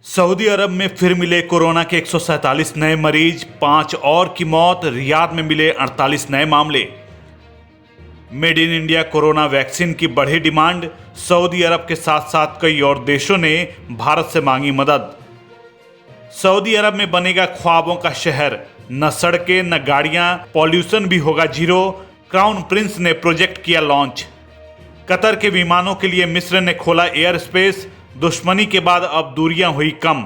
Saudi अरब में फिर मिले कोरोना के 147 नए मरीज, 5 और की मौत। रियाद में मिले 48 नए मामले। Made in India corona vaccine की बढ़ी डिमांड। सऊदी अरब के साथ साथ कई और देशों ने भारत से मांगी मदद। सऊदी अरब में बनेगा ख्वाबों का शहर, न सड़कें न गाड़ियां, पॉल्यूशन भी होगा जीरो। क्राउन प्रिंस ने प्रोजेक्ट किया लॉन्च। कतर के विमानों के लिए मिस्र ने खोला एयर स्पेस। दुश्मनी के बाद अब दूरियां हुई कम।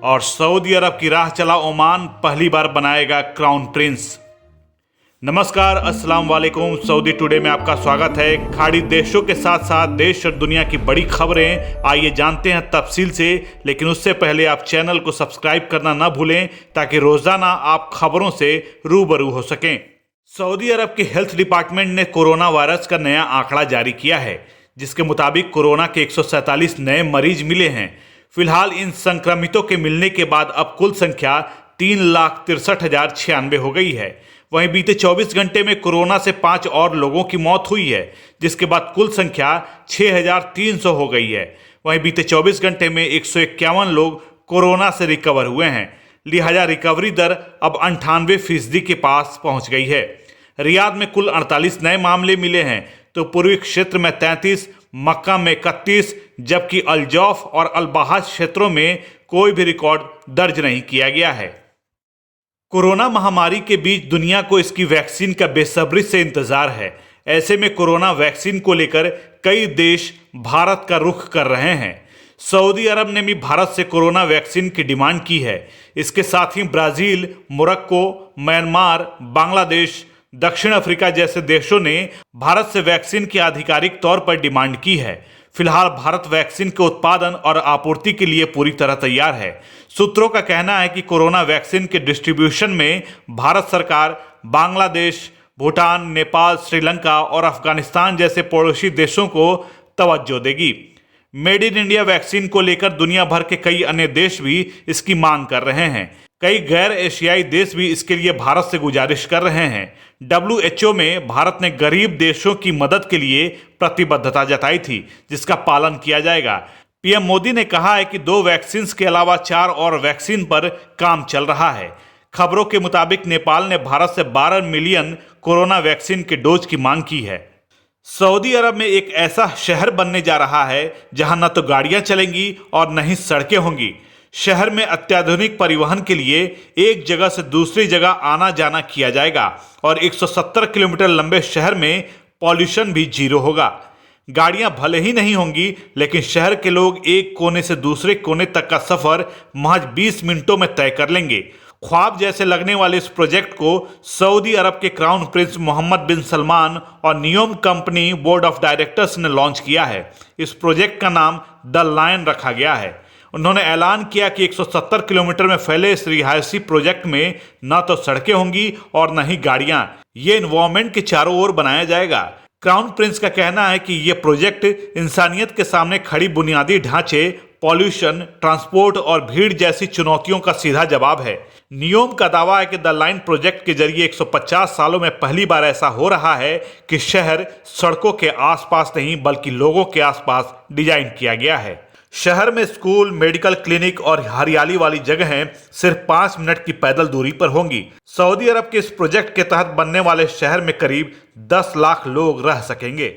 और सऊदी अरब की राह चला ओमान, पहली बार बनाएगा क्राउन प्रिंस। नमस्कार, अस्सलाम वालेकुम। सऊदी टुडे में आपका स्वागत है। खाड़ी देशों के साथ साथ देश और दुनिया की बड़ी खबरें आइए जानते हैं तफसील से। लेकिन उससे पहले आप चैनल को सब्सक्राइब करना ना भूलें ताकि रोजाना आप खबरों से रूबरू हो सकें। सऊदी अरब के हेल्थ डिपार्टमेंट ने कोरोना वायरस का नया आंकड़ा जारी किया है, जिसके मुताबिक कोरोना के 147 नए मरीज मिले हैं। फिलहाल इन संक्रमितों के मिलने के बाद अब कुल संख्या 3,63,096 हो गई है। वहीं बीते 24 घंटे में कोरोना से 5 और लोगों की मौत हुई है, जिसके बाद कुल संख्या 6,300 हो गई है। वहीं बीते 24 घंटे में 151 लोग कोरोना से रिकवर हुए हैं। लिहाजा रिकवरी दर अब 98% के पास पहुंच गई है। रियाद में कुल 48 नए मामले मिले हैं, तो पूर्वी क्षेत्र में 33, मक्का में 31, जबकि अलजौफ और अलबाहज क्षेत्रों में कोई भी रिकॉर्ड दर्ज नहीं किया गया है। कोरोना महामारी के बीच दुनिया को इसकी वैक्सीन का बेसब्री से इंतजार है। ऐसे में कोरोना वैक्सीन को लेकर कई देश भारत का रुख कर रहे हैं। सऊदी अरब ने भी भारत से कोरोना वैक्सीन की डिमांड की है। इसके साथ ही ब्राजील, मोरक्को, म्यांमार, बांग्लादेश, दक्षिण अफ्रीका जैसे देशों ने भारत से वैक्सीन की आधिकारिक तौर पर डिमांड की है। फिलहाल भारत वैक्सीन के उत्पादन और आपूर्ति के लिए पूरी तरह तैयार है। सूत्रों का कहना है कि कोरोना वैक्सीन के डिस्ट्रीब्यूशन में भारत सरकार बांग्लादेश, भूटान, नेपाल, श्रीलंका और अफगानिस्तान जैसे पड़ोसी देशों को तवज्जो देगी। मेड इन इंडिया वैक्सीन को लेकर दुनिया भर के कई अन्य देश भी इसकी मांग कर रहे हैं। कई गैर एशियाई देश भी इसके लिए भारत से गुजारिश कर रहे हैं। WHO में भारत ने गरीब देशों की मदद के लिए प्रतिबद्धता जताई थी, जिसका पालन किया जाएगा। पीएम मोदी ने कहा है कि 2 वैक्सीन के अलावा 4 और वैक्सीन पर काम चल रहा है। खबरों के मुताबिक नेपाल ने भारत से 12 मिलियन कोरोना वैक्सीन के डोज की मांग की है। सऊदी अरब में एक ऐसा शहर बनने जा रहा है जहां न तो गाड़ियां चलेंगी और न ही सड़कें होंगी। शहर में अत्याधुनिक परिवहन के लिए एक जगह से दूसरी जगह आना जाना किया जाएगा और 170 किलोमीटर लंबे शहर में पॉल्यूशन भी जीरो होगा। गाड़ियां भले ही नहीं होंगी, लेकिन शहर के लोग एक कोने से दूसरे कोने तक का सफर महज 20 मिनटों में तय कर लेंगे। ख्वाब जैसे लगने वाले इस प्रोजेक्ट को सऊदी अरब के क्राउन प्रिंस मोहम्मद बिन सलमान और NEOM company board of directors ने लॉन्च किया है। इस प्रोजेक्ट का नाम द लायन रखा गया है। उन्होंने ऐलान किया कि 170 किलोमीटर में फैले इस रिहायशी प्रोजेक्ट में न तो सड़कें होंगी और न ही गाड़ियां। ये एनवायरमेंट के चारों ओर बनाया जाएगा। क्राउन प्रिंस का कहना है कि यह प्रोजेक्ट इंसानियत के सामने खड़ी बुनियादी ढांचे, पॉल्यूशन, ट्रांसपोर्ट और भीड़ जैसी चुनौतियों का सीधा जवाब है। नियोम का दावा है कि द लाइन प्रोजेक्ट के जरिए 150 सालों में पहली बार ऐसा हो रहा है कि शहर सड़कों के आसपास नहीं बल्कि लोगों के आसपास डिजाइन किया गया है। शहर में स्कूल, मेडिकल क्लिनिक और हरियाली वाली जगहें सिर्फ 5 मिनट की पैदल दूरी पर होंगी। सऊदी अरब के इस प्रोजेक्ट के तहत बनने वाले शहर में करीब 10 लाख लोग रह सकेंगे।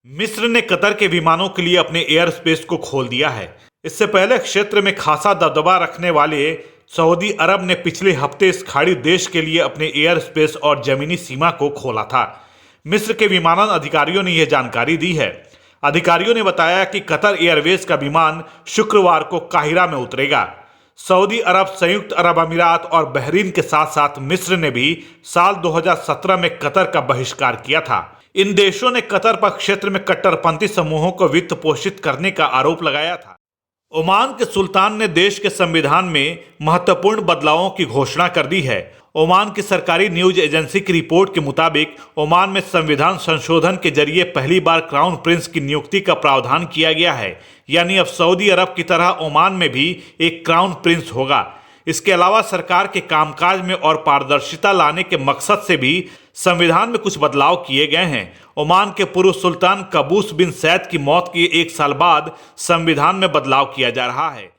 मिस्र ने कतर के विमानों के लिए अपने एयर स्पेस को खोल दिया है। इससे पहले क्षेत्र में खासा दबदबा रखने वाले सऊदी अरब ने पिछले हफ्ते इस खाड़ी देश के लिए अपने एयर स्पेस और जमीनी सीमा को खोला था। मिस्र के विमानन अधिकारियों ने यह जानकारी दी है। अधिकारियों ने बताया कि कतर एयरवेज का विमान शुक्रवार को काहिरा में उतरेगा। सऊदी अरब, संयुक्त अरब अमीरात और बहरीन के साथ साथ मिस्र ने भी साल 2017 में कतर का बहिष्कार किया था। इन देशों ने कतर पर क्षेत्र में कट्टरपंथी समूहों को वित्त पोषित करने का आरोप लगाया था। ओमान के सुल्तान ने देश के संविधान में महत्वपूर्ण बदलावों की घोषणा कर दी है। ओमान की सरकारी न्यूज एजेंसी की रिपोर्ट के मुताबिक ओमान में संविधान संशोधन के जरिए पहली बार क्राउन प्रिंस की नियुक्ति का प्रावधान किया गया है। यानी अब सऊदी अरब की तरह ओमान में भी एक क्राउन प्रिंस होगा। इसके अलावा सरकार के कामकाज में और पारदर्शिता लाने के मकसद से भी संविधान में कुछ बदलाव किए गए हैं। ओमान के पूर्व सुल्तान कबूस बिन सैद की मौत के 1 साल बाद संविधान में बदलाव किया जा रहा है।